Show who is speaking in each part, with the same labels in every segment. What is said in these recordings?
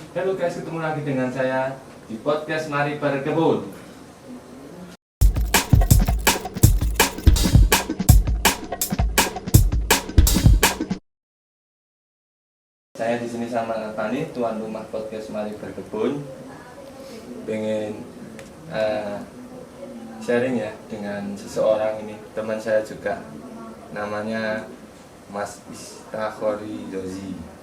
Speaker 1: Halo guys, ketemu lagi dengan saya di podcast Mari Berkebun. Saya di sini sama Fani, tuan rumah podcast Mari Berkebun. Pengen sharing ya dengan seseorang ini, teman saya juga. Namanya Mas Istakhori Zozi.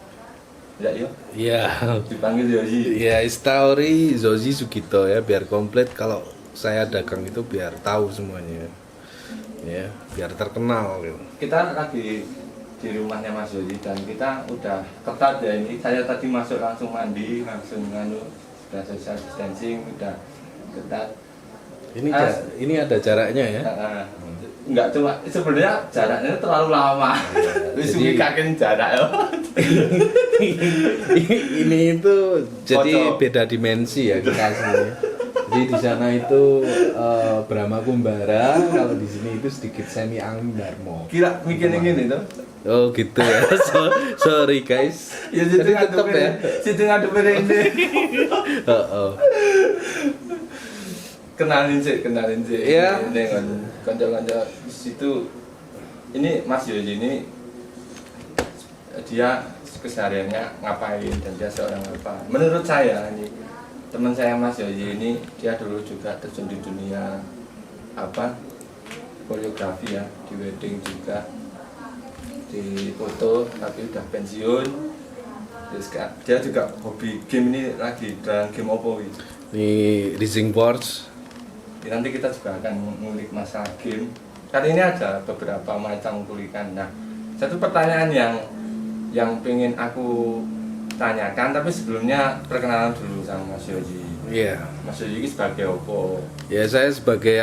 Speaker 1: Ya, yuk.
Speaker 2: Iya.
Speaker 1: Dipanggil Zozi.
Speaker 2: Ya, Istakhori Zozi Sugito ya, biar komplit kalau saya dagang itu biar tahu semuanya. Ya, biar terkenal gitu.
Speaker 1: Kita lagi di rumahnya Mas Zozi dan kita udah ketat ya ini. Saya tadi masuk langsung mandi, langsung sudah social distancing, udah ketat.
Speaker 2: Ini ada jaraknya ya.
Speaker 1: Enggak cuma sebenarnya jaraknya terlalu lama. Wis
Speaker 2: Jadi-
Speaker 1: kakin jarak ya.
Speaker 2: Ini itu jadi
Speaker 1: Foto.
Speaker 2: beda dimensi ya kasihnya. Jadi di sana itu Brahma Kumbara, kalau di sini itu sedikit semi angin Darmo.
Speaker 1: Kira mikirnya gini tuh.
Speaker 2: Oh gitu ya. Sorry guys.
Speaker 1: Ya situ
Speaker 2: Tapi tetep ya.
Speaker 1: Situ ngadepin ini.
Speaker 2: Oh.
Speaker 1: Kenalin sih.
Speaker 2: Iya.
Speaker 1: Dengan kanca-kanca di situ. Ini Mas Yozi ini dia kesehariannya ngapain dan dia seorang apa? Menurut saya ini teman saya Mas Yozi ini dia dulu juga terjun di dunia koreografi ya, di wedding juga, di foto tapi udah pensiun. Terus dia juga hobi game, ini lagi dalam game Oppo ini.
Speaker 2: Ini Rising Boards.
Speaker 1: Nanti kita juga akan ngulik masalah game. Kali ini ada beberapa macam kulikan. Nah, satu pertanyaan yang pengen aku tanyakan, tapi sebelumnya perkenalan dulu sama Mas Yozi.
Speaker 2: Iya.
Speaker 1: Mas Yozi ini sebagai opo?
Speaker 2: Ya saya sebagai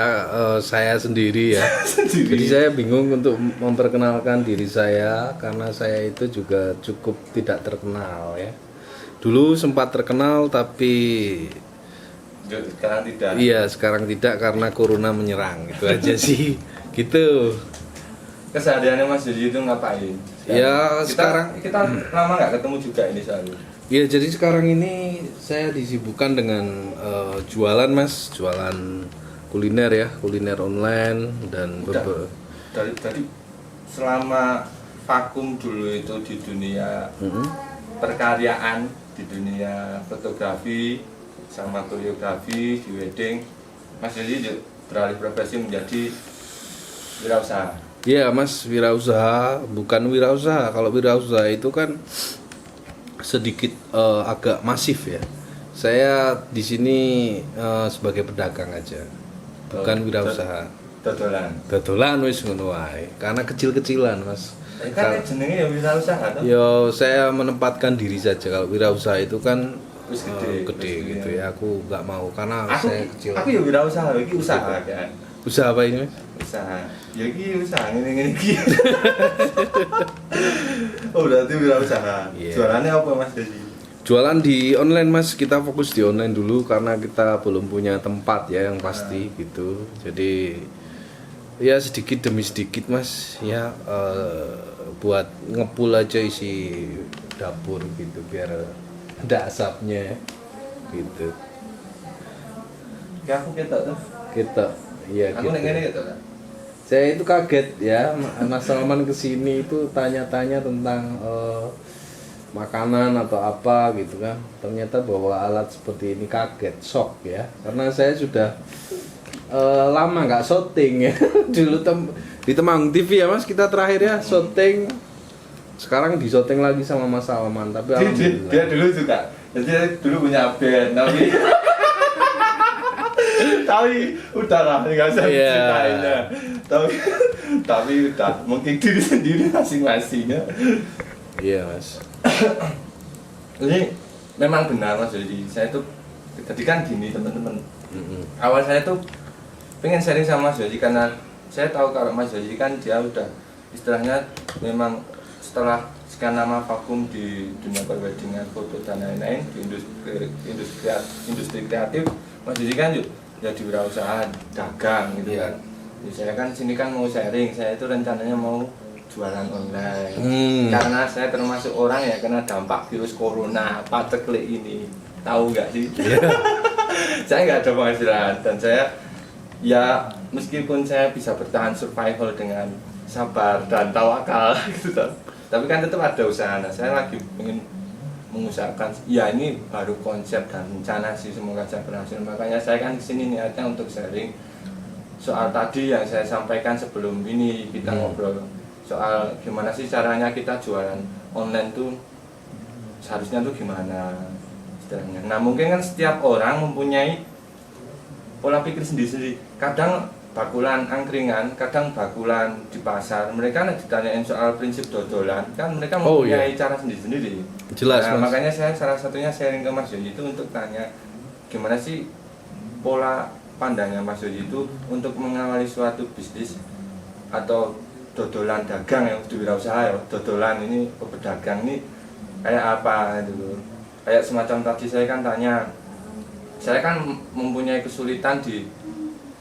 Speaker 2: saya sendiri ya.
Speaker 1: Sendiri.
Speaker 2: Jadi saya bingung untuk memperkenalkan diri saya karena saya itu juga cukup tidak terkenal ya. Dulu sempat terkenal tapi
Speaker 1: Sekarang tidak.
Speaker 2: iya sekarang tidak karena corona menyerang gitu aja sih. Gitu.
Speaker 1: Kesehariannya Mas Yozi itu ngapain?
Speaker 2: Ya,
Speaker 1: kita lama nggak ketemu juga ini soalnya.
Speaker 2: Ya jadi sekarang ini saya disibukkan dengan jualan mas, jualan kuliner ya, kuliner online dan
Speaker 1: Udah. Dari selama vakum dulu itu di dunia perkaryaan, di dunia fotografi sama koreografi di wedding, Mas Yozi beralih profesi menjadi wirausaha.
Speaker 2: Iya mas, wirausaha bukan wirausaha. Kalau wirausaha itu kan sedikit agak masif ya. Saya di sini sebagai pedagang aja, bukan wirausaha. Dodolan wis ngono wae. Karena kecil-kecilan mas.
Speaker 1: Kan jenenge ya wirausaha toh.
Speaker 2: Yo saya menempatkan diri saja. Kalau wirausaha itu kan
Speaker 1: Wis
Speaker 2: gede
Speaker 1: gede
Speaker 2: gitu ya. Aku nggak mau karena
Speaker 1: Aku
Speaker 2: saya kecil.
Speaker 1: ya wirausaha, iki usaha kan.
Speaker 2: Usaha apa ini? Mas?
Speaker 1: Usaha. Ya iki usaha ngene iki. Oh, berarti wirausaha.
Speaker 2: Iya.
Speaker 1: Jualannya apa Mas Desi?
Speaker 2: Jualan di online mas, kita fokus di online dulu karena kita belum punya tempat ya yang pasti gitu. Jadi ya sedikit demi sedikit mas ya buat ngepul aja isi dapur gitu biar ada asapnya gitu.
Speaker 1: Ya aku ketok tuh.
Speaker 2: Kita iya
Speaker 1: Aku
Speaker 2: gitu.
Speaker 1: nek ngene ketok kan.
Speaker 2: Saya itu kaget ya, Mas Salman kesini itu tanya-tanya tentang makanan atau apa gitu kan. Ternyata bawa alat seperti ini, kaget, shock ya. Karena saya sudah lama nggak syuting ya. Dulu di Temanggung TV ya mas, kita terakhir ya syuting. Sekarang di syuting lagi sama Mas Salman, tapi alhamdulillah.
Speaker 1: Dia dulu juga. Jadi dia dulu punya band tapi udah lah nggak usah
Speaker 2: Iya.
Speaker 1: ceritain ya. Tapi udah mungkin diri sendiri masing-masing ya.
Speaker 2: Iya mas.
Speaker 1: Ini memang benar Mas Yozi. Saya tuh tadi kan gini teman-teman. Awal saya tuh pengen sharing sama Mas Yozi karena saya tahu kalau Mas Yozi kan dia udah istilahnya memang setelah sekian lama vakum di dunia perweddingan, foto dan lain-lain di industri kreatif, Mas Yozi kan jadi wirausaha dagang gitu kan. Jadi saya kan sini kan mau sharing, saya itu rencananya mau jualan online. Karena saya termasuk orang ya kena dampak virus corona, paceklik ini. Tahu nggak sih? Saya nggak ada penghasilan dan saya ya meskipun saya bisa bertahan survival dengan sabar dan tawakal gitu tapi kan tetap ada usaha. Nah, saya lagi ingin mengusahakan ya ini baru konsep dan rencana sih, semoga saya berhasil. Makanya saya kan kesini niatnya untuk sharing soal tadi yang saya sampaikan sebelum ini kita ngobrol soal gimana sih caranya kita jualan online tuh seharusnya tuh gimana istilahnya. Nah mungkin kan setiap orang mempunyai pola pikir sendiri-sendiri. Kadang bakulan angkringan, kadang bakulan di pasar. Mereka ditanyain soal prinsip dodolan, kan mereka mempunyai cara sendiri-sendiri.
Speaker 2: Jelas,
Speaker 1: nah,
Speaker 2: Mas.
Speaker 1: makanya saya salah satunya sharing ke Mas Yogi itu untuk tanya gimana sih pola pandangnya Mas Yogi itu untuk mengawali suatu bisnis atau dodolan dagang ya, wirausaha ya, dodolan ini pedagang ini kayak apa gitu. Kayak semacam tadi saya kan tanya, saya kan mempunyai kesulitan di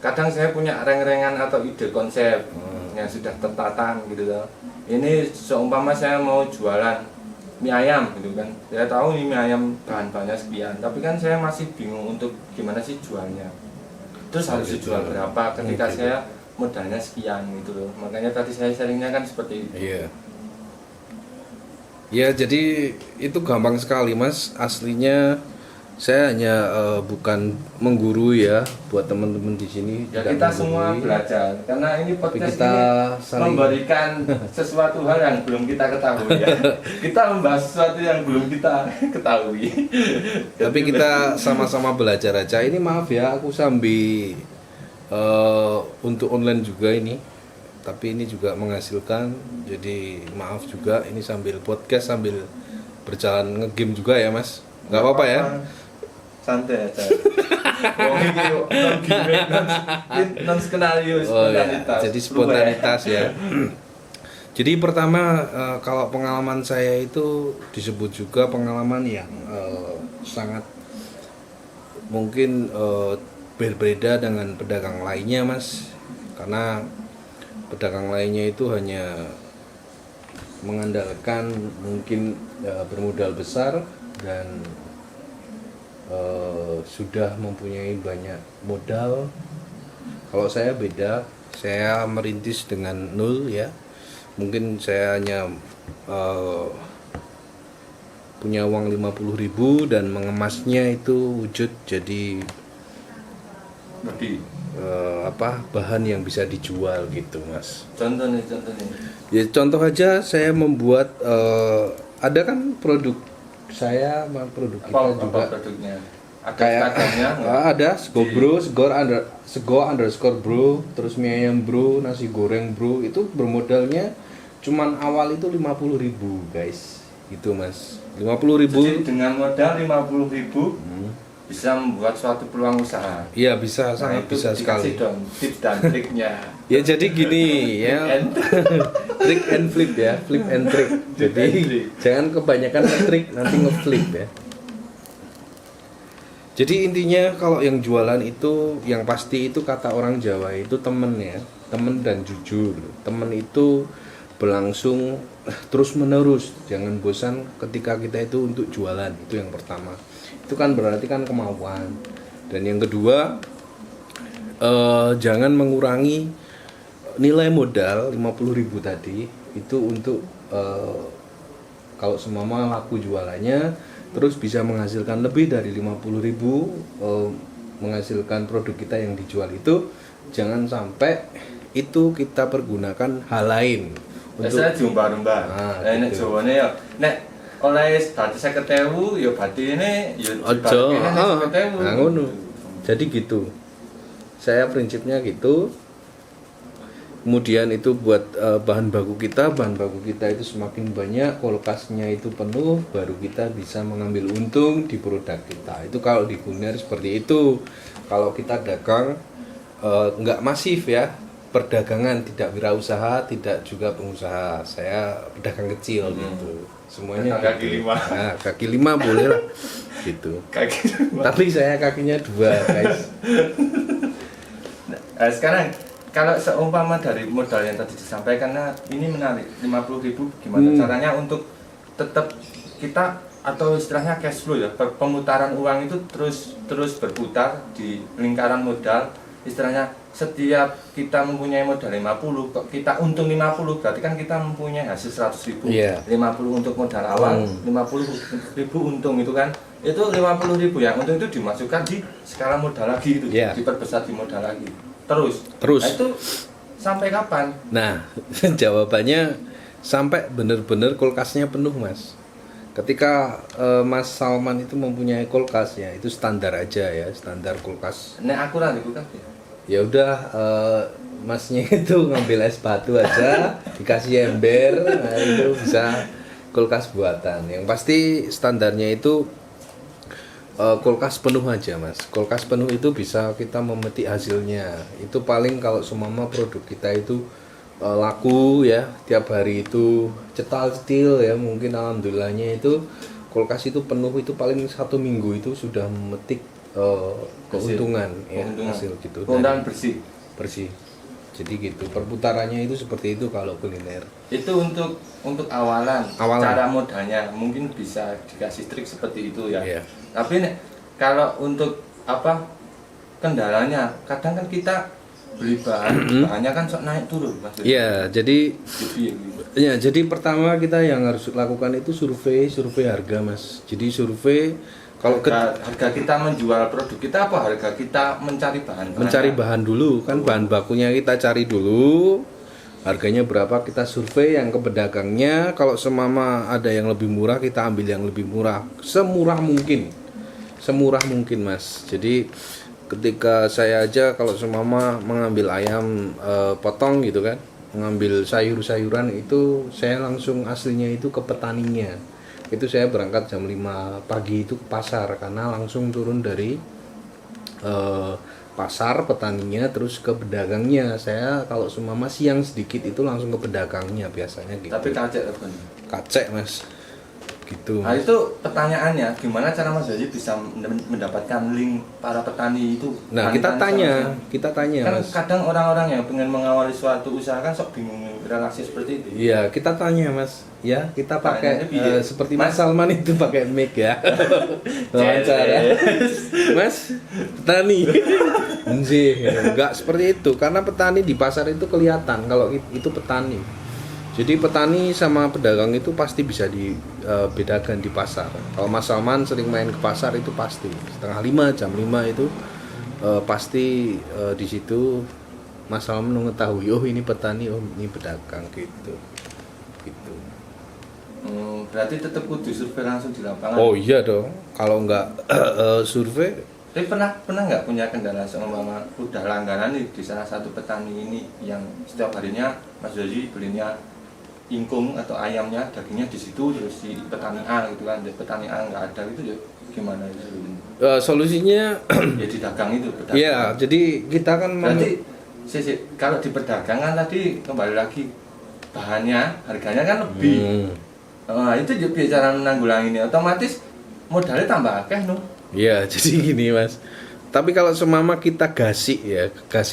Speaker 1: kadang saya punya reng-rengan atau ide konsep yang sudah tertata gitu loh. Ini seumpama saya mau jualan mie ayam gitu kan, saya tahu nih mie ayam bahan-bahannya sekian, tapi kan saya masih bingung untuk gimana sih jualnya, terus harus dijual berapa ketika saya modalnya sekian gitu loh. Makanya tadi saya sharingnya kan seperti itu.
Speaker 2: Iya. Ya jadi itu gampang sekali Mas, aslinya saya hanya bukan mengguru ya buat teman-teman di sini.
Speaker 1: Ya kita semua belajar karena ini podcast
Speaker 2: kita
Speaker 1: ini memberikan sesuatu hal yang belum kita ketahui ya. Kita membahas sesuatu yang belum kita ketahui.
Speaker 2: Tapi kita sama-sama belajar aja. Ini maaf ya, aku sambil untuk online juga ini. Tapi ini juga menghasilkan. Jadi maaf juga ini sambil podcast sambil berjalan ngegame juga ya Mas. Gak apa-apa ya.
Speaker 1: Santai aja. Wong iki non skenario spontanitas.
Speaker 2: Jadi spontanitas ya. Jadi pertama kalau pengalaman saya itu disebut juga pengalaman yang sangat mungkin berbeda dengan pedagang lainnya Mas. Karena pedagang lainnya itu hanya mengandalkan mungkin bermodal besar dan sudah mempunyai banyak modal. Kalau saya beda, saya merintis dengan nol ya. Mungkin saya hanya punya uang 50.000 dan mengemasnya itu wujud jadi bahan yang bisa dijual gitu Mas.
Speaker 1: Contohnya.
Speaker 2: Ya contoh aja saya membuat ada kan produk saya produk kita
Speaker 1: apa
Speaker 2: juga
Speaker 1: produknya? Ada
Speaker 2: kayak ada sego underscore bro, terus mie ayam bro, nasi goreng bro, itu bermodalnya cuman awal itu 50.000 guys, gitu Mas. 50.000.
Speaker 1: Jadi dengan modal 50.000 bisa membuat suatu peluang usaha.
Speaker 2: Iya bisa, sangat bisa sekali.
Speaker 1: Dong tips dan triknya.
Speaker 2: Ya jadi gini ya, trick and flip ya, flip and trick. Jadi jangan kebanyakan nge-trick nanti nge-flip ya. Jadi intinya kalau yang jualan itu yang pasti itu kata orang Jawa itu temen ya, temen dan jujur. Temen itu berlangsung terus menerus, jangan bosan ketika kita itu untuk jualan, itu yang pertama. Itu kan berarti kan kemauan. Dan yang kedua jangan mengurangi nilai modal 50.000 tadi itu untuk kalau semama laku jualannya terus bisa menghasilkan lebih dari 50.000 menghasilkan produk kita yang dijual itu, jangan sampai itu kita pergunakan hal lain
Speaker 1: untuk saya jumpa-jumpa. Nek Jawane ya nek oleh berarti 50.000 ya berarti ini ya
Speaker 2: ojo. Nah ngono. Jadi gitu. Saya prinsipnya gitu. Kemudian itu buat bahan baku kita itu semakin banyak, kolokasinya itu penuh, baru kita bisa mengambil untung di produk kita. Itu kalau di kuliner seperti itu. Kalau kita dagang nggak masif ya, perdagangan tidak wirausaha, tidak juga pengusaha. Saya pedagang kecil gitu. Semuanya
Speaker 1: kaki
Speaker 2: gitu.
Speaker 1: 5.
Speaker 2: Nah, kaki 5 boleh lah gitu.
Speaker 1: Kaki 5.
Speaker 2: Tapi saya kakinya 2 guys.
Speaker 1: Nah, sekarang kalau seumpama dari modal yang tadi disampaikan, nah ini menarik 50.000 gimana caranya untuk tetap kita atau istilahnya cash flow ya, pemutaran uang itu terus berputar di lingkaran modal. Istilahnya setiap kita mempunyai modal 50, kok kita untung 50, berarti kan kita mempunyai hasil 100.000. 50 untuk modal awal, 50.000 untung itu kan. Itu 50.000 ya, untung itu dimasukkan di skala modal lagi itu, diperbesar di modal lagi. Terus. Nah, itu sampai kapan?
Speaker 2: Nah, jawabannya sampai benar-benar kulkasnya penuh, Mas. Ketika Mas Salman itu mempunyai kulkas ya, itu standar aja ya, standar kulkas.
Speaker 1: Nek aku lah di kulkas
Speaker 2: ya udah, Masnya itu ngambil es batu aja, dikasih ember, nah itu bisa kulkas buatan. Yang pasti standarnya itu kulkas penuh aja, Mas. Kulkas penuh itu bisa kita memetik hasilnya. Itu paling kalau semama produk kita itu laku ya, tiap hari itu cetal-cetil ya, mungkin alhamdulillahnya itu kulkas itu penuh itu paling 1 minggu itu sudah memetik keuntungan ya, hasil gitu.
Speaker 1: Keuntungan bersih.
Speaker 2: Jadi gitu, perputarannya itu seperti itu kalau kuliner.
Speaker 1: Itu untuk awalan. Cara modalnya mungkin bisa dikasih trik seperti itu ya.
Speaker 2: Yeah.
Speaker 1: Tapi kalau untuk kendalanya, kadang kan kita beli bahannya kan sok naik turun, Mas.
Speaker 2: Iya, jadi pertama kita yang harus lakukan itu survei harga, Mas. Jadi survei kalau
Speaker 1: harga kita menjual produk kita apa harga kita mencari bahan?
Speaker 2: Mencari bahan dulu, kan bahan bakunya kita cari dulu. Harganya berapa kita survei yang ke pedagangnya. Kalau semama ada yang lebih murah, kita ambil yang lebih murah, semurah mungkin, Mas. Jadi ketika saya aja kalau semama mengambil ayam potong gitu kan, mengambil sayur-sayuran itu saya langsung aslinya itu ke petaninya. Itu saya berangkat jam 5 pagi itu ke pasar karena langsung turun dari pasar petaninya terus ke pedagangnya. Saya kalau semama siang sedikit itu langsung ke pedagangnya biasanya gitu.
Speaker 1: Tapi
Speaker 2: kacek, Mas. Gitu.
Speaker 1: Nah, itu pertanyaannya, gimana cara Mas Haji bisa mendapatkan link para petani itu?
Speaker 2: Nah, kita tanya
Speaker 1: kan
Speaker 2: Mas.
Speaker 1: Kadang orang-orang yang pengen mengawali suatu usaha kan sok bingung relasi seperti itu.
Speaker 2: Iya, kita tanya, Mas. Ya, kita pakai seperti Mas Salman itu pakai mic ya. Wawancara. Mas, petani. Enggak seperti itu, karena petani di pasar itu kelihatan kalau itu petani. Jadi petani sama pedagang itu pasti bisa dibedakan di pasar. Kalau Mas Salman sering main ke pasar itu pasti setengah 5, jam 5 itu pasti di situ Mas Salman mengetahui, oh ini petani, oh ini pedagang gitu.
Speaker 1: Berarti tetap kudu survei langsung di lapangan.
Speaker 2: Oh iya dong. Kalau enggak survei.
Speaker 1: Tapi pernah nggak punya kendala seumpama udah langganan nih di salah satu petani ini yang setiap harinya Mas Haji belinya ingkung atau ayamnya dagingnya di situ, terus di petani A gitu kan, di petani A nggak ada gitu ya gimana itu?
Speaker 2: Solusinya
Speaker 1: ya di dagang itu.
Speaker 2: Iya, jadi kita kan
Speaker 1: berarti kalau di perdagangan tadi kembali lagi bahannya harganya kan lebih. Itu juga cara menanggulangi ini, otomatis modalnya tambah akeh no.
Speaker 2: Iya, jadi gini, Mas. Tapi kalau semama kita gasik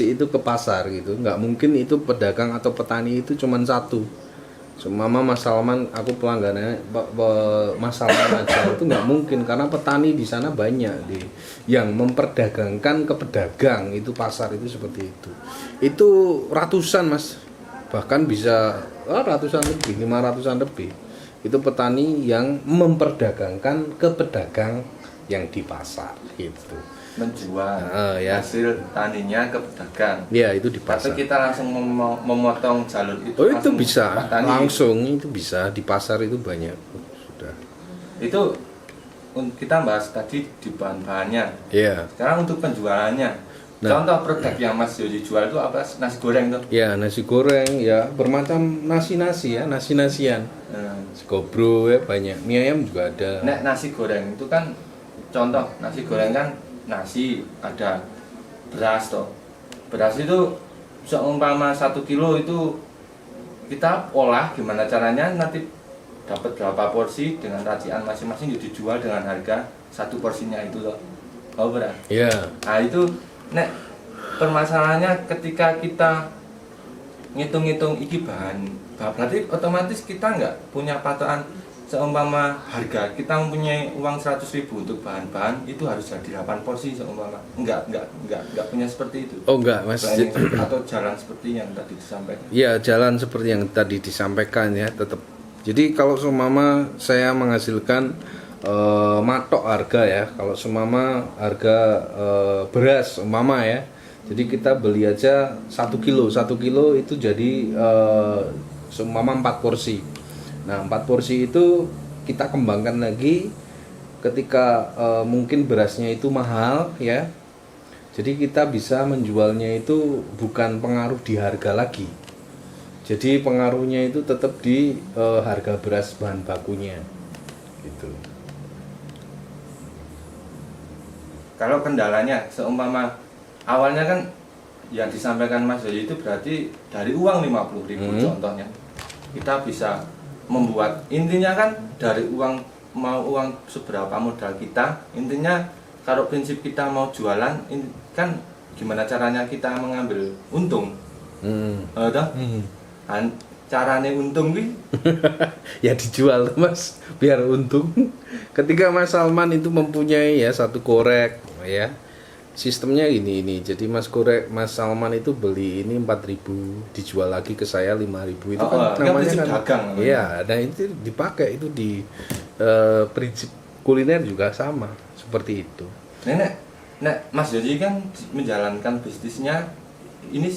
Speaker 2: itu ke pasar gitu, nggak mungkin itu pedagang atau petani itu cuma satu. Semama Mas Salman, aku pelanggannya Mas Salman aja itu nggak mungkin, karena petani di sana banyak yang memperdagangkan ke pedagang, itu pasar itu seperti itu. Itu ratusan, Mas, bahkan bisa ratusan lebih, 500-an lebih. Itu petani yang memperdagangkan ke pedagang yang di pasar gitu.
Speaker 1: Menjual hasil taninya ke pedagang.
Speaker 2: Ya, itu di pasar.
Speaker 1: Tapi kita langsung memotong jalur itu.
Speaker 2: Oh, itu bisa langsung, itu bisa di pasar itu banyak sudah.
Speaker 1: Itu kita bahas tadi di bahan-bahannya.
Speaker 2: Iya.
Speaker 1: Sekarang untuk penjualannya. Contoh produk yang Mas Haji jual itu apa? Nasi goreng tuh.
Speaker 2: Ya, nasi goreng ya, bermacam nasi-nasi ya, nasi-nasian. Nasi gobro ya banyak. Mie ayam juga ada.
Speaker 1: Nasi goreng itu kan contoh, nasi goreng kan nasi, ada beras toh. Beras itu seumpama 1 kilo itu kita olah gimana caranya nanti dapat berapa porsi dengan racian masing-masing dijual dengan harga 1 porsinya itu loh. Oh beras.
Speaker 2: Iya.
Speaker 1: Nah itu permasalahannya ketika kita ngitung-ngitung iki bahan, berarti otomatis kita nggak punya patokan. Seumpama harga kita mempunyai uang 100.000 untuk bahan-bahan itu harus jadi 8 porsi seumpama. Enggak punya seperti itu.
Speaker 2: Oh enggak, Mas.
Speaker 1: Atau jalan seperti yang tadi disampaikan.
Speaker 2: Ya, jalan seperti yang tadi disampaikan ya, tetap. Jadi kalau seumpama saya menghasilkan matok harga ya, kalau seumpama harga beras umpama ya. Jadi kita beli aja 1 kilo itu jadi seumpama 4 porsi. Nah, 4 porsi itu kita kembangkan lagi ketika mungkin berasnya itu mahal ya. Jadi kita bisa menjualnya itu bukan pengaruh di harga lagi. Jadi pengaruhnya itu tetap di harga beras bahan bakunya. Gitu.
Speaker 1: Kalau kendalanya seumpama awalnya kan yang disampaikan Mas Yoyo itu berarti dari uang 50.000 contohnya. Kita bisa membuat, intinya kan dari uang, mau uang seberapa modal kita, intinya kalau prinsip kita mau jualan kan gimana caranya kita mengambil untung. Caranya untung nih
Speaker 2: ya dijual Mas biar untung. Ketika Mas Salman itu mempunyai ya satu korek ya, sistemnya ini. Jadi Mas Salman itu beli ini 4.000, dijual lagi ke saya 5.000. Itu kan namanya kan
Speaker 1: dagang.
Speaker 2: Iya, dan itu dipakai itu di prinsip kuliner juga sama seperti itu.
Speaker 1: Nek Mas Yoyo kan menjalankan bisnisnya ini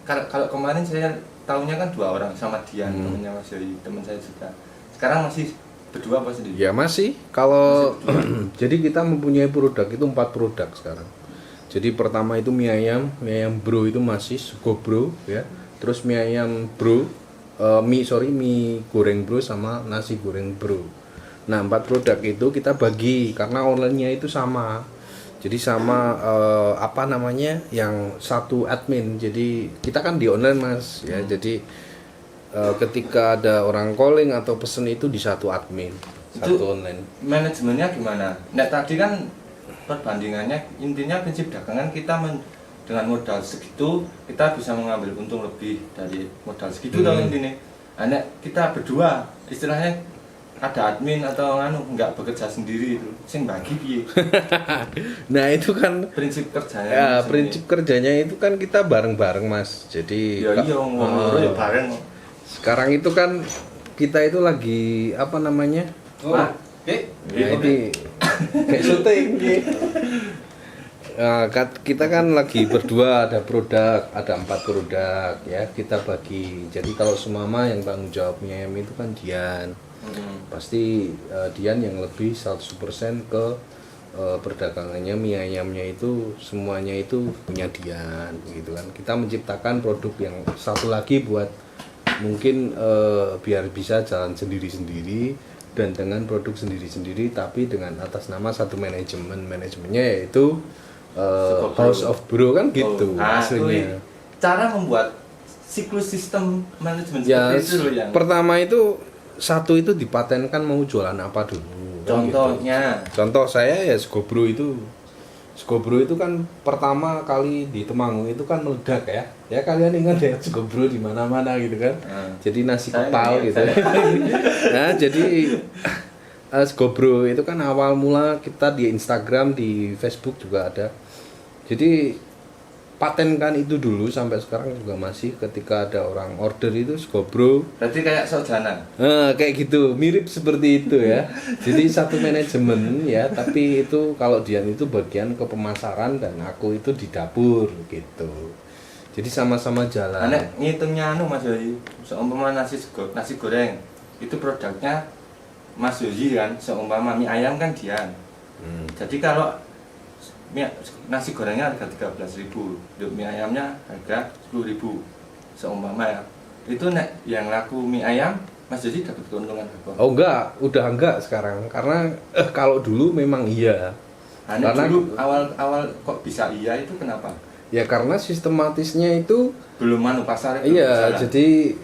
Speaker 1: kalau kemarin saya tahunya kan 2 orang sama Dian, temannya Mas Yoyo, teman saya juga. Sekarang masih berdua apa sendiri?
Speaker 2: Ya masih. Kalau jadi kita mempunyai produk itu 4 produk sekarang. Jadi pertama itu mie ayam bro itu masih Sugo bro ya. Terus mie ayam bro, mie goreng bro sama nasi goreng bro. Nah 4 produk itu kita bagi karena online-nya itu sama. Jadi sama yang satu admin. Jadi kita kan di online Mas ya. Jadi ketika ada orang calling atau pesen itu di satu admin, satu itu online.
Speaker 1: Manajemennya gimana? Nah tadi kan perbandingannya intinya prinsip dagangan kita dengan modal segitu kita bisa mengambil untung lebih dari modal segitu tau intinya. Nah kita berdua istilahnya ada admin atau nggak bekerja sendiri itu sing bagi piye.
Speaker 2: Nah itu kan
Speaker 1: prinsip kerjanya
Speaker 2: ya prinsip kerjanya itu kan kita bareng-bareng Mas. Jadi
Speaker 1: ya ngomong bareng.
Speaker 2: Sekarang itu kan kita itu lagi apa namanya jadi kayak syuting kita kan lagi berdua, ada 4 produk ya, kita bagi. Jadi kalau semama yang tanggung jawabnya itu kan Dian, pasti Dian yang lebih 100% ke perdagangannya. Mie ayamnya itu semuanya itu punya Dian gitu kan. Kita menciptakan produk yang satu lagi buat mungkin biar bisa jalan sendiri-sendiri dan dengan produk sendiri-sendiri, tapi dengan atas nama satu manajemennya yaitu House of Bro kan gitu aslinya.
Speaker 1: Cara membuat siklus sistem manajemen
Speaker 2: ya,
Speaker 1: seperti itu loh yang
Speaker 2: pertama itu satu itu dipatenkan mau jualan apa dulu.
Speaker 1: Contohnya
Speaker 2: gitu. Contoh saya ya Sugo Bro itu kan pertama kali di Temanggung itu kan meledak ya. Ya kalian ingat ya Sugo Bro di mana-mana gitu kan. Jadi nasi kepal gitu. Nah, jadi Sugo Bro itu kan awal mula kita di Instagram, di Facebook juga ada. Jadi patenkan itu dulu sampai sekarang juga masih ketika ada orang order itu Sugo Bro.
Speaker 1: Berarti kayak sojanan.
Speaker 2: Kayak gitu, mirip seperti itu ya. Jadi satu manajemen ya, tapi itu kalau Dian itu bagian ke pemasaran dan aku itu di dapur gitu. Jadi sama-sama jalan.
Speaker 1: Nek ngitungnya Mas Yoyi, seumpama nasi goreng itu produknya Mas Yoyi kan, seumpama mie ayam kan Dian. Jadi kalau nasi gorengnya harga 13.000, mie ayamnya harga 10.000 seumpama ya. Itu nek yang laku mie ayam Mas Yoyi dapat keuntungan berapa?
Speaker 2: Oh udah enggak sekarang karena kalau dulu memang iya.
Speaker 1: Karena dulu awal kok bisa iya itu kenapa?
Speaker 2: Ya karena sistematisnya itu
Speaker 1: belum pasar
Speaker 2: itu. Iya, jadi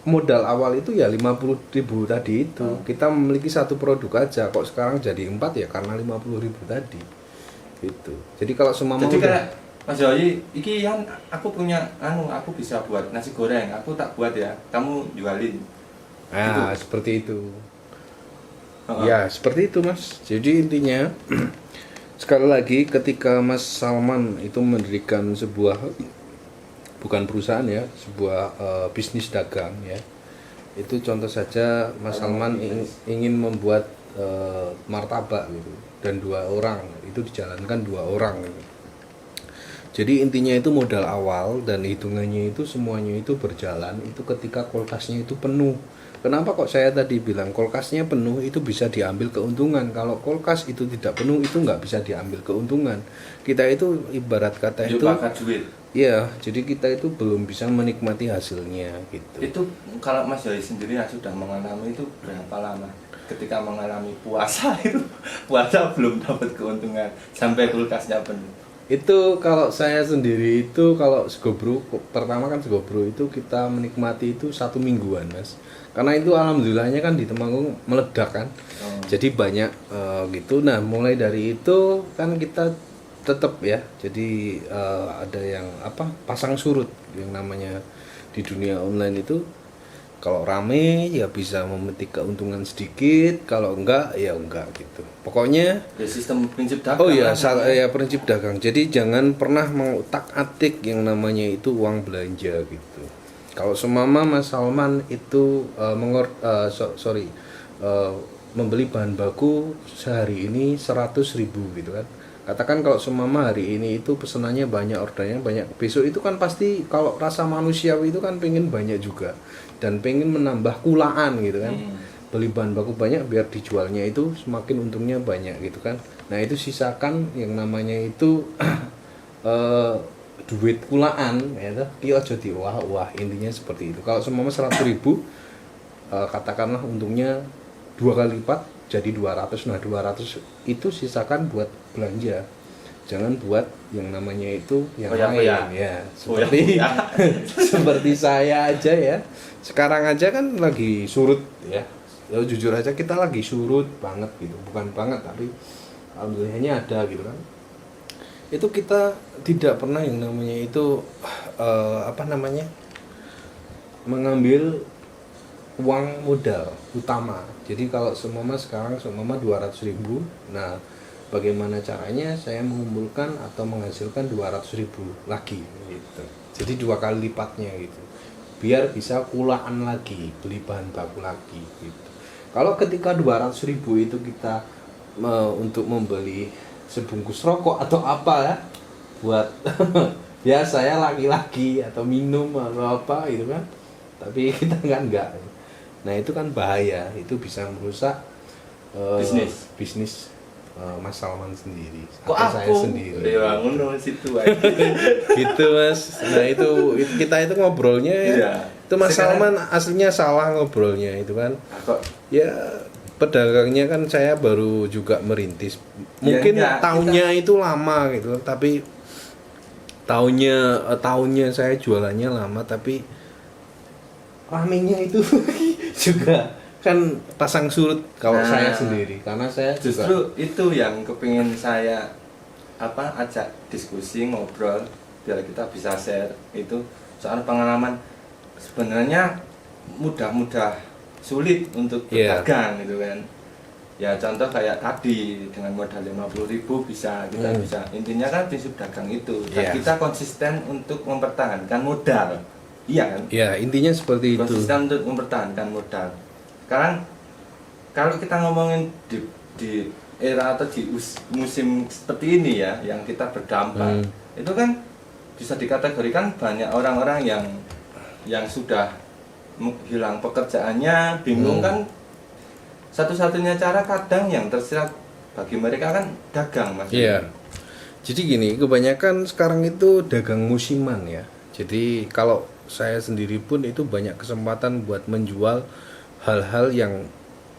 Speaker 2: modal awal itu ya 50.000 tadi itu. Kita memiliki satu produk aja, kok sekarang jadi 4 ya karena 50.000 tadi. Gitu. Jadi kalau semua
Speaker 1: jadi kayak Mas Joy, iki kan aku punya aku bisa buat nasi goreng, aku tak buat ya, kamu jualin.
Speaker 2: Nah, seperti itu.
Speaker 1: Heeh.
Speaker 2: Ya, seperti itu, Mas. Jadi intinya sekali lagi ketika Mas Salman itu mendirikan sebuah, bukan perusahaan ya, sebuah bisnis dagang ya. Itu contoh saja Mas Salman ingin membuat martabak gitu, dan 2 orang itu dijalankan 2 orang gitu. Jadi intinya itu modal awal dan hitungannya itu semuanya itu berjalan itu ketika kulkasnya itu penuh. Kenapa kok saya tadi bilang kulkasnya penuh itu bisa diambil keuntungan? Kalau kulkas itu tidak penuh itu nggak bisa diambil keuntungan. Kita itu ibarat kata
Speaker 1: Yuk,
Speaker 2: itu,
Speaker 1: bakar duit.
Speaker 2: ya, jadi kita itu belum bisa menikmati hasilnya gitu.
Speaker 1: Itu kalau Mas Joy sendiri yang sudah mengalami itu berapa lama? Ketika mengalami puasa itu, puasa belum dapat keuntungan sampai kulkasnya penuh.
Speaker 2: Itu kalau saya sendiri itu kalau segobro pertama kan segobro itu kita menikmati itu 1 mingguan, Mas, karena itu alhamdulillahnya kan di Temanggung meledak kan. Jadi banyak gitu. Nah mulai dari itu kan kita tetap ya, jadi ada yang apa, pasang surut yang namanya di dunia online itu. Kalau rame ya bisa memetik keuntungan sedikit, kalau enggak ya enggak gitu. Pokoknya
Speaker 1: Ya sistem prinsip dagang.
Speaker 2: oh iya,
Speaker 1: lah.
Speaker 2: ya prinsip dagang. Jadi jangan pernah mengutak-atik yang namanya itu uang belanja gitu. Kalau semama Mas Salman itu membeli bahan baku sehari ini 100.000 gitu kan. Katakan kalau semama hari ini itu pesenannya banyak, ordernya banyak, besok itu kan pasti kalau rasa manusiawi itu kan pengen banyak juga dan pengen menambah kulaan gitu kan. Beli bahan baku banyak biar dijualnya itu semakin untungnya banyak gitu kan. Nah itu sisakan yang namanya itu duit kulaan ya, ki aja diwah-wah, intinya seperti itu. Kalau semama 100.000 katakanlah untungnya 2 kali lipat jadi 200. Nah 200 itu sisakan buat belanja, jangan buat yang namanya itu yang lain ya, seperti seperti saya aja ya, sekarang aja kan lagi surut ya, jujur aja kita lagi surut banget gitu, bukan banget tapi alhamdulillahnya ada gitu kan. Itu kita tidak pernah yang namanya itu mengambil uang modal utama. Jadi kalau semama sekarang semama 200.000, nah bagaimana caranya saya mengumpulkan atau menghasilkan 200.000 lagi gitu. Jadi 2 kali lipatnya gitu, biar bisa kulaan lagi, beli bahan baku lagi gitu. Kalau ketika 200.000 itu kita untuk membeli sebungkus rokok atau apa ya, buat ya saya laki-laki atau minum atau apa gitu kan, tapi kita kan enggak. Nah itu kan bahaya, itu bisa merusak bisnis Mas Salman sendiri.
Speaker 1: Kok
Speaker 2: atau saya
Speaker 1: aku
Speaker 2: sendiri.
Speaker 1: Ya ngono situ aja.
Speaker 2: Gitu Mas. Nah itu kita itu ngobrolnya ya.
Speaker 1: Iya.
Speaker 2: Itu Mas
Speaker 1: Sekarang-
Speaker 2: Salman aslinya salah ngobrolnya itu kan.
Speaker 1: Kok
Speaker 2: Ya pedagangnya kan saya baru juga merintis. Mungkin
Speaker 1: enggak,
Speaker 2: tahunnya itu lama gitu, tapi tahunnya saya jualannya lama, tapi ramenya itu juga kan pasang surut kalau
Speaker 1: Nah,
Speaker 2: saya sendiri, karena saya
Speaker 1: justru
Speaker 2: juga
Speaker 1: itu yang kepingin saya ajak diskusi ngobrol biar kita bisa share itu soal pengalaman sebenarnya mudah sulit untuk
Speaker 2: Iya.
Speaker 1: berdagang gitu kan. Ya contoh kayak tadi dengan modal 50.000 bisa kita bisa, intinya kan prinsip dagang itu dan
Speaker 2: Iya.
Speaker 1: kita konsisten untuk mempertahankan modal. Iya kan?
Speaker 2: ya intinya seperti itu.
Speaker 1: Konsisten untuk mempertahankan modal. Sekarang kalau kita ngomongin di era atau di musim seperti ini ya, yang kita berdampak, itu kan bisa dikategorikan banyak orang-orang yang sudah hilang pekerjaannya, bingung kan. Satu-satunya cara kadang yang tersirat bagi mereka kan dagang, Mas.
Speaker 2: Iya. Jadi gini, kebanyakan sekarang itu dagang musiman ya. Jadi kalau saya sendiri pun itu banyak kesempatan buat menjual hal-hal yang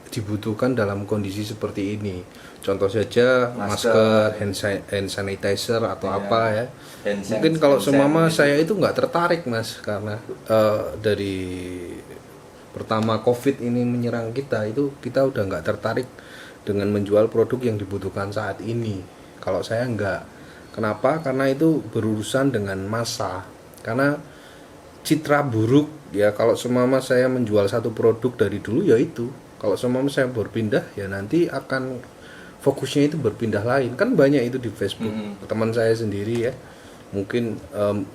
Speaker 2: dibutuhkan dalam kondisi seperti ini. Contoh saja masker, hand sanitizer atau
Speaker 1: Iya.
Speaker 2: apa ya. Mungkin kalau semama saya itu nggak tertarik Mas, karena dari pertama COVID ini menyerang kita, itu kita udah nggak tertarik dengan menjual produk yang dibutuhkan saat ini. Kalau saya nggak, Kenapa? Karena itu berurusan dengan massa. Karena citra buruk ya, kalau seumpama saya menjual satu produk dari dulu ya itu. Kalau seumpama saya berpindah ya nanti akan fokusnya itu berpindah lain. Kan banyak itu di Facebook. Teman saya sendiri ya. Mungkin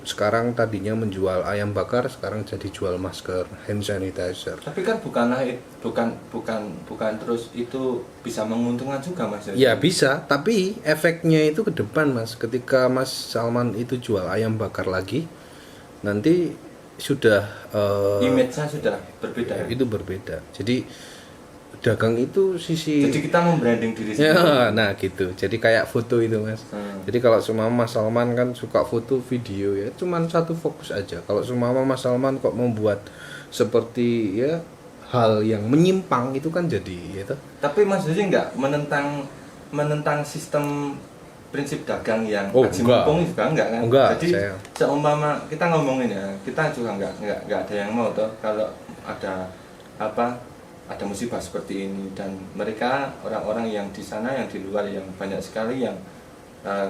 Speaker 2: sekarang tadinya menjual ayam bakar, sekarang jadi jual masker, hand sanitizer.
Speaker 1: Tapi kan bukan terus itu bisa menguntungkan juga Mas.
Speaker 2: Ya bisa, tapi efeknya itu ke depan Mas. Ketika Mas Salman itu jual ayam bakar lagi, nanti sudah
Speaker 1: image-nya sudah berbeda ya.
Speaker 2: itu berbeda. Jadi dagang itu sisi.
Speaker 1: Jadi kita membranding diri sendiri.
Speaker 2: Ya, nah gitu. Jadi kayak foto itu Mas. Jadi kalau semua Mas Salman kan suka foto video ya, cuman satu fokus aja. Kalau semua Mas Salman kok membuat seperti ya hal yang menyimpang itu kan jadi gitu.
Speaker 1: Tapi Mas Yosi nggak menentang sistem prinsip dagang yang aji
Speaker 2: enggak.
Speaker 1: mumpung juga enggak kan?
Speaker 2: Enggak,
Speaker 1: jadi
Speaker 2: saya.
Speaker 1: seumpama kita ngomongin ya, kita juga nggak ada yang mau toh kalau ada ada musibah seperti ini, dan mereka orang-orang yang di sana, yang di luar, yang banyak sekali yang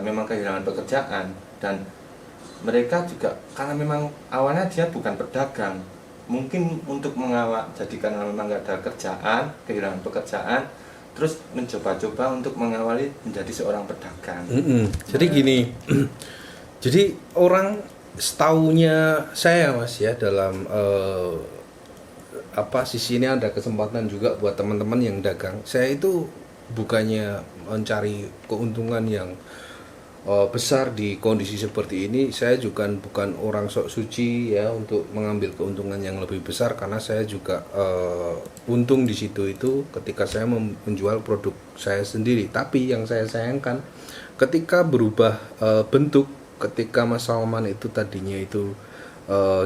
Speaker 1: memang kehilangan pekerjaan, dan mereka juga karena memang awalnya dia bukan pedagang, mungkin untuk jadi karena memang nggak ada kerjaan, kehilangan pekerjaan, terus mencoba-coba untuk mengawali menjadi seorang pedagang.
Speaker 2: Jadi gini, jadi orang setaunya saya Mas ya dalam sisi ini ada kesempatan juga buat teman-teman yang dagang. Saya itu bukannya mencari keuntungan yang besar di kondisi seperti ini. Saya juga bukan orang sok suci ya untuk mengambil keuntungan yang lebih besar, karena saya juga untung di situ itu ketika saya menjual produk saya sendiri. Tapi yang saya sayangkan ketika berubah bentuk, ketika Mas Salman itu tadinya itu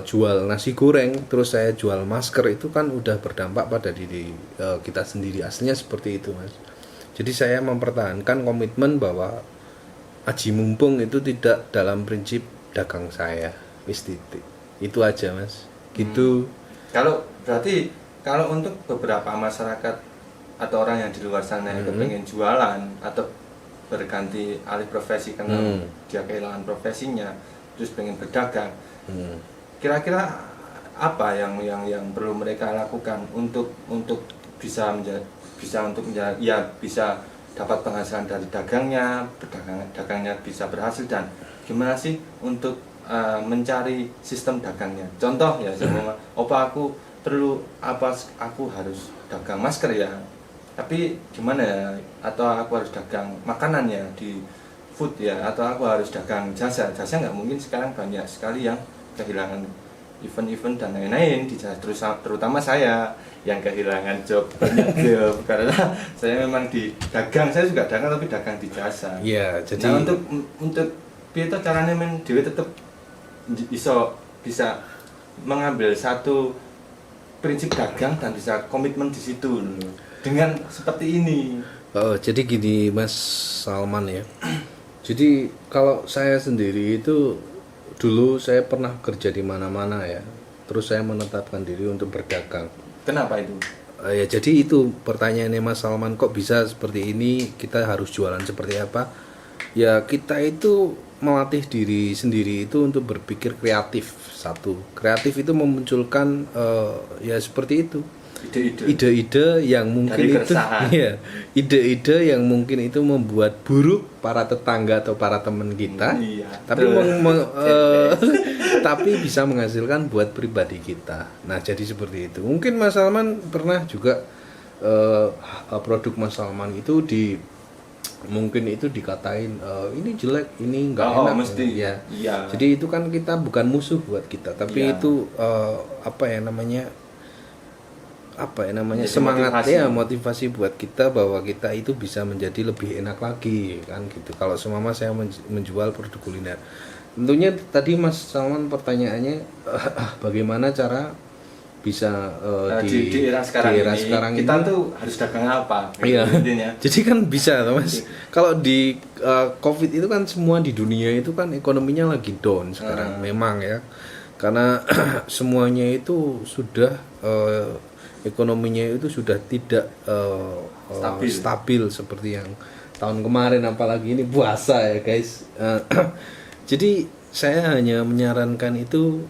Speaker 2: jual nasi goreng, terus saya jual masker, itu kan udah berdampak pada diri kita sendiri. Aslinya seperti itu Mas. Jadi saya mempertahankan komitmen bahwa aji mumpung itu tidak dalam prinsip dagang saya. Wis titik. Itu aja Mas. Gitu.
Speaker 1: Kalau berarti kalau untuk beberapa masyarakat atau orang yang di luar sana yang kepengen jualan atau berganti alih profesi karena dia kehilangan profesinya, terus pengen berdagang, kira-kira apa yang perlu mereka lakukan untuk bisa dapat penghasilan dari dagangnya, dagangnya bisa berhasil, dan gimana sih untuk mencari sistem dagangnya? Contoh ya, aku harus dagang masker ya, tapi gimana ya? Atau aku harus dagang makanan ya di food ya, atau aku harus dagang jasa nggak mungkin, sekarang banyak sekali yang kehilangan event-event dan lain-lain di jasa, terutama saya yang kehilangan job, banyak job karena saya memang di dagang, saya juga dagang tapi dagang di jasa.
Speaker 2: Iya, jadi
Speaker 1: nah, untuk itu caranya dhewe tetap bisa mengambil satu prinsip dagang dan bisa komitmen di situ loh, dengan seperti ini.
Speaker 2: Jadi gini Mas Salman ya. Jadi kalau saya sendiri itu dulu saya pernah kerja di mana-mana ya. Terus saya menetapkan diri untuk berdagang.
Speaker 1: Kenapa itu?
Speaker 2: Ya jadi itu pertanyaannya Mas Salman, kok bisa seperti ini, kita harus jualan seperti apa? Ya kita itu melatih diri sendiri itu untuk berpikir kreatif. Satu, kreatif itu memunculkan ya seperti itu. Ide-ide yang mungkin itu ya, ide-ide yang mungkin itu membuat buruk para tetangga atau para teman kita, tapi tapi bisa menghasilkan buat pribadi kita. Nah jadi seperti itu. Mungkin Mas Salman pernah juga produk Mas Salman itu mungkin itu dikatain ini jelek, ini enggak enak
Speaker 1: mesti.
Speaker 2: Ya.
Speaker 1: Iya.
Speaker 2: Jadi itu kan kita bukan musuh buat kita, tapi itu semangat motivasi buat kita bahwa kita itu bisa menjadi lebih enak lagi kan gitu. Kalau semama saya menjual produk kuliner, tentunya tadi Mas Salman pertanyaannya bagaimana cara bisa
Speaker 1: di era sekarang ini kita tuh harus dagang apa?
Speaker 2: Iya. Jadi kan bisa Mas. Kalau di COVID itu kan semua di dunia itu kan ekonominya lagi down sekarang memang ya. Karena semuanya itu sudah ekonominya itu sudah tidak stabil seperti yang tahun kemarin, apalagi ini puasa ya guys. Jadi saya hanya menyarankan itu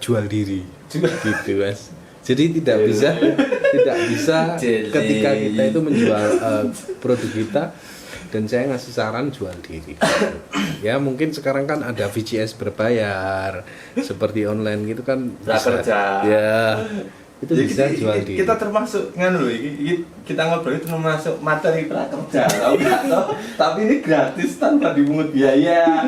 Speaker 2: jual diri gitu Mas. Jadi tidak bisa ketika kita itu menjual produk kita, dan saya ngasih saran jual diri. Ya mungkin sekarang kan ada VCS berbayar seperti online gitu kan, bisa
Speaker 1: kerja.
Speaker 2: ya itu
Speaker 1: Ya,
Speaker 2: bisa jual diri.
Speaker 1: kita termasuk nganu loh, kita ngobrol itu termasuk materi prakerja, tapi ini gratis tanpa dipungut biaya.